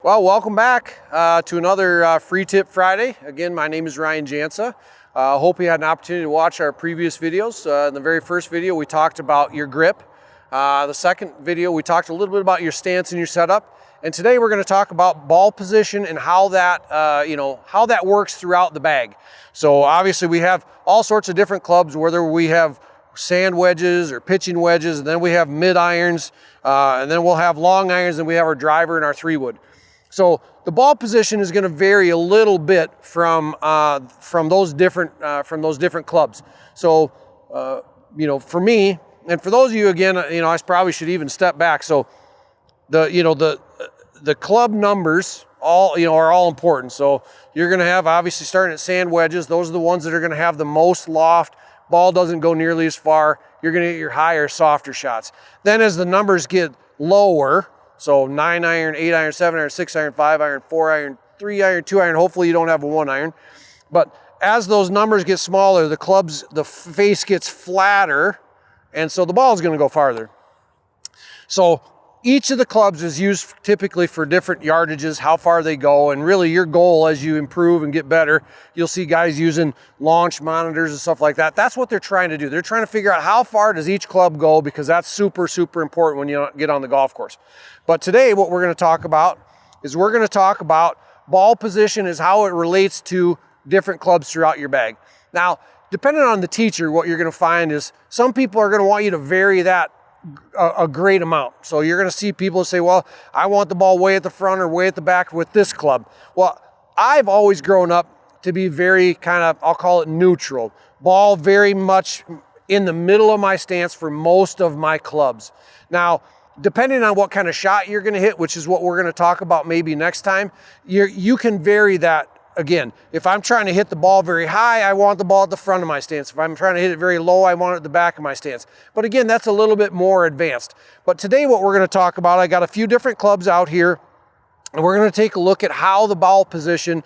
Well, welcome back to another Free Tip Friday. Again, my name is Ryan Jansa. Hope you had an opportunity to watch our previous videos. In the very first video, we talked about your grip. The second video, we talked a little bit about your stance and your setup. And today we're going to talk about ball position and how that, how that works throughout the bag. So obviously we have all sorts of different clubs, whether we have sand wedges or pitching wedges, and then we have mid irons, and then we'll have long irons, and we have our driver and our 3-wood. So the ball position is going to vary a little bit from those different clubs. So for me, and for those of you again, I probably should even step back. So the club numbers are all important. So you're going to have, obviously, starting at sand wedges. Those are the ones that are going to have the most loft. Ball doesn't go nearly as far. You're going to get your higher, softer shots. Then as the numbers get lower, so 9 iron, 8 iron, 7 iron, 6 iron, 5 iron, 4 iron, 3 iron, 2 iron, hopefully you don't have a 1 iron. But as those numbers get smaller, the face gets flatter, and so the ball is going to go farther. So each of the clubs is used typically for different yardages, how far they go, and really your goal as you improve and get better, you'll see guys using launch monitors and stuff like that. That's what they're trying to do. They're trying to figure out how far does each club go, because that's super, super important when you get on the golf course. But today what we're going to talk about is ball position is how it relates to different clubs throughout your bag. Now, depending on the teacher, what you're going to find is some people are going to want you to vary that a great amount. So you're going to see people say, well, I want the ball way at the front or way at the back with this club. Well, I've always grown up to be very I'll call it neutral. Ball very much in the middle of my stance for most of my clubs. Now, depending on what kind of shot you're going to hit, which is what we're going to talk about maybe next time, you can vary that. Again, if I'm trying to hit the ball very high, I want the ball at the front of my stance. If I'm trying to hit it very low, I want it at the back of my stance. But again, that's a little bit more advanced. But today what we're going to talk about, I got a few different clubs out here, and we're going to take a look at how the ball position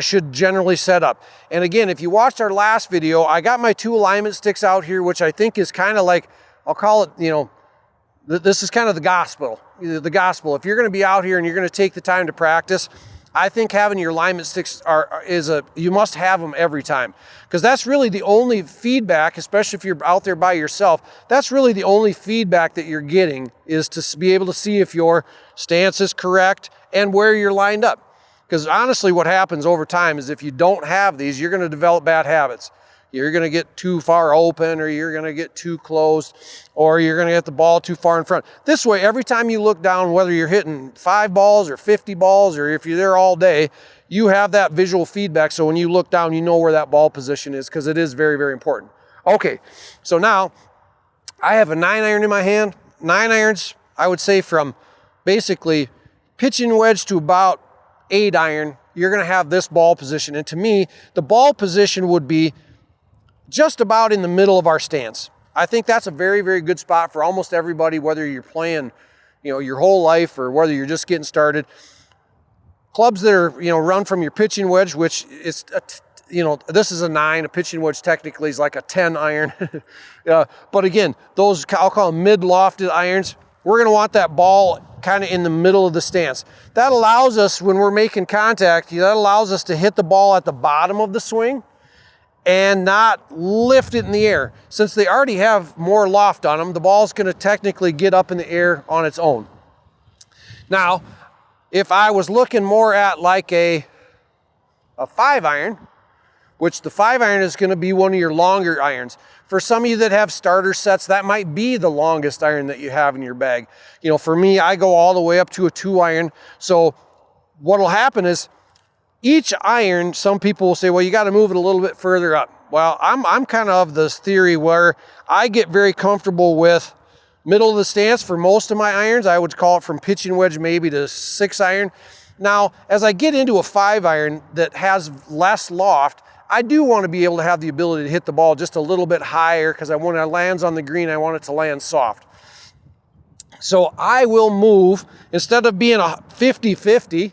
should generally set up. And again, if you watched our last video, I got my 2 alignment sticks out here, which I think is like, I'll call it, this is kind of the gospel. The gospel. If you're going to be out here and you're going to take the time to practice, I think having your alignment sticks you must have them every time, because that's really the only feedback, especially if you're out there by yourself, that's really the only feedback that you're getting, is to be able to see if your stance is correct and where you're lined up. Because honestly, what happens over time is if you don't have these, you're going to develop bad habits. You're going to get too far open, or you're going to get too closed, or you're going to get the ball too far in front. This way, every time you look down, whether you're hitting 5 balls or 50 balls, or if you're there all day, you have that visual feedback. So when you look down, you know where that ball position is, because it is very, very important. Okay, so now I have a 9 iron in my hand. 9 irons, I would say from basically pitching wedge to about 8 iron, you're going to have this ball position. And to me, the ball position would be just about in the middle of our stance. I think that's a very, very good spot for almost everybody, whether you're playing, your whole life, or whether you're just getting started. Clubs that are, run from your pitching wedge, which is, this is a 9. A pitching wedge technically is like a 10 iron. But again, those, I'll call them mid-lofted irons. We're going to want that ball kind of in the middle of the stance. That allows us, when we're making contact, that allows us to hit the ball at the bottom of the swing and not lift it in the air. Since they already have more loft on them, the ball's going to technically get up in the air on its own. Now, if I was looking more at like a 5 iron, which the 5 iron is going to be one of your longer irons. For some of you that have starter sets, that might be the longest iron that you have in your bag. For me, I go all the way up to a 2 iron. So what will happen is, each iron, some people will say, well, you got to move it a little bit further up. Well, I'm kind of this theory where I get very comfortable with middle of the stance for most of my irons. I would call it from pitching wedge maybe to 6 iron. Now, as I get into a 5 iron that has less loft, I do want to be able to have the ability to hit the ball just a little bit higher, because when it lands on the green, I want it to land soft. So I will move, instead of being a 50-50,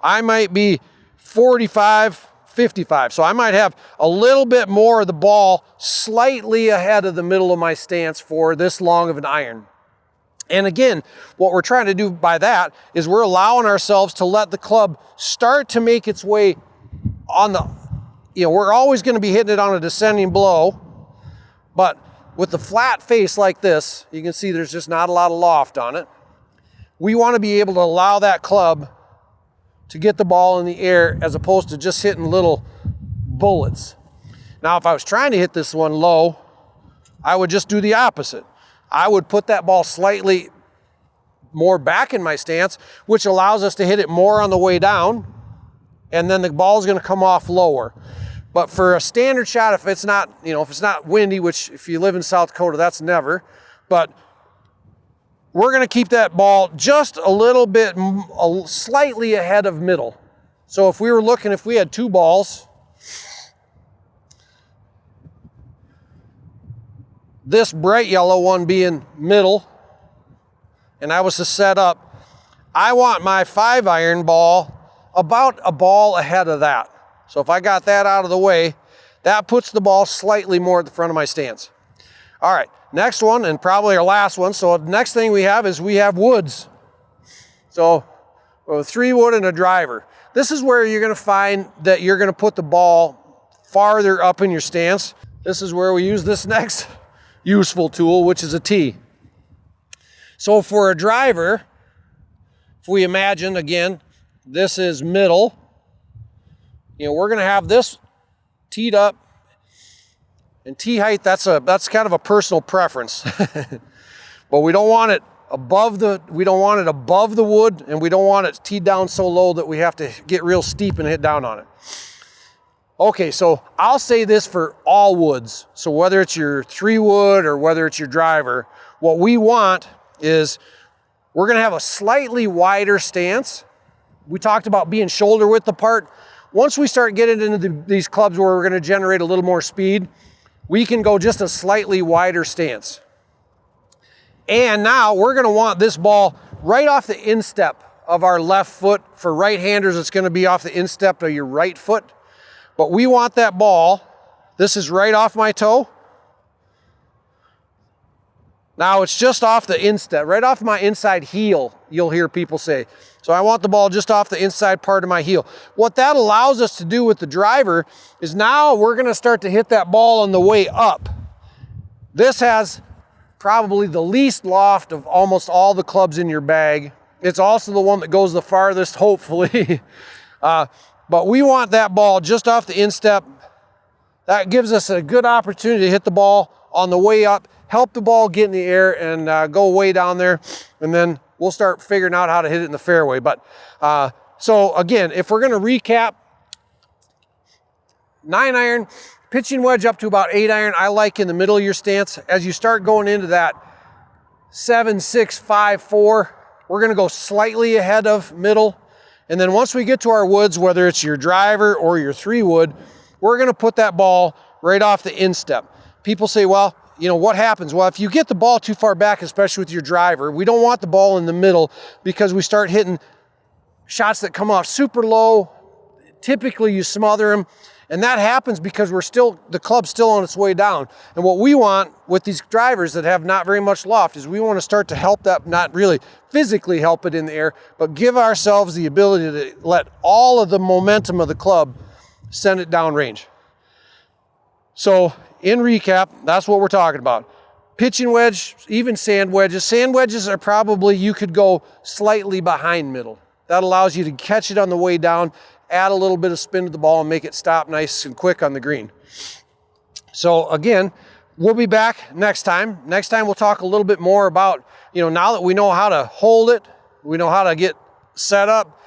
I might be 45-55. So I might have a little bit more of the ball slightly ahead of the middle of my stance for this long of an iron. And again, what we're trying to do by that is we're allowing ourselves to let the club start to make its way on the, we're always going to be hitting it on a descending blow, but with the flat face like this, you can see there's just not a lot of loft on it. We want to be able to allow that club to get the ball in the air as opposed to just hitting little bullets. Now, if I was trying to hit this one low, I would just do the opposite. I would put that ball slightly more back in my stance, which allows us to hit it more on the way down, and then the ball is going to come off lower. But for a standard shot, if it's not, if it's not windy, which if you live in South Dakota, that's never, but we're going to keep that ball just a little bit, slightly ahead of middle. So if we were looking, if we had two balls, this bright yellow one being middle, and I was to set up, I want my 5-iron ball about a ball ahead of that. So if I got that out of the way, that puts the ball slightly more at the front of my stance. All right, next one, and probably our last one. So the next thing we have is we have woods. So a 3-wood and a driver. This is where you're going to find that you're going to put the ball farther up in your stance. This is where we use this next useful tool, which is a tee. So for a driver, if we imagine, again, this is middle, we're going to have this teed up, and tee height, that's kind of a personal preference. But we don't want it above the wood, and we don't want it teed down so low that we have to get real steep and hit down on it. Okay, so I'll say this for all woods. So whether it's your 3-wood or whether it's your driver, what we want is we're going to have a slightly wider stance. We talked about being shoulder width apart. Once we start getting into these clubs where we're going to generate a little more speed, we can go just a slightly wider stance. And now we're going to want this ball right off the instep of our left foot. For right-handers, it's going to be off the instep of your right foot. But we want that ball, this is right off my toe. Now it's just off the instep, right off my inside heel, you'll hear people say. So I want the ball just off the inside part of my heel. What that allows us to do with the driver is now we're going to start to hit that ball on the way up. This has probably the least loft of almost all the clubs in your bag. It's also the one that goes the farthest, hopefully. But we want that ball just off the instep. That gives us a good opportunity to hit the ball on the way up, help the ball get in the air and go way down there, and then we'll start figuring out how to hit it in the fairway. But so again, if we're going to recap, 9-iron, pitching wedge up to about 8-iron, I like in the middle of your stance. As you start going into that 7, 6, 5, 4, we're going to go slightly ahead of middle. And then once we get to our woods, whether it's your driver or your 3-wood, we're going to put that ball right off the instep. People say, well, what happens? Well, if you get the ball too far back, especially with your driver, we don't want the ball in the middle because we start hitting shots that come off super low. Typically you smother them, and that happens because the club's still on its way down. And what we want with these drivers that have not very much loft is we want to start to help that, not really physically help it in the air, but give ourselves the ability to let all of the momentum of the club send it downrange. So in recap, that's what we're talking about. Pitching wedge, even sand wedges. Sand wedges are probably, you could go slightly behind middle. That allows you to catch it on the way down, add a little bit of spin to the ball and make it stop nice and quick on the green. So again, we'll be back next time. Next time we'll talk a little bit more about, now that we know how to hold it, we know how to get set up,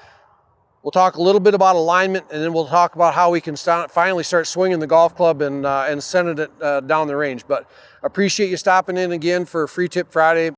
we'll talk a little bit about alignment, and then we'll talk about how we can finally start swinging the golf club and sending it down the range. But I appreciate you stopping in again for Free Tip Friday.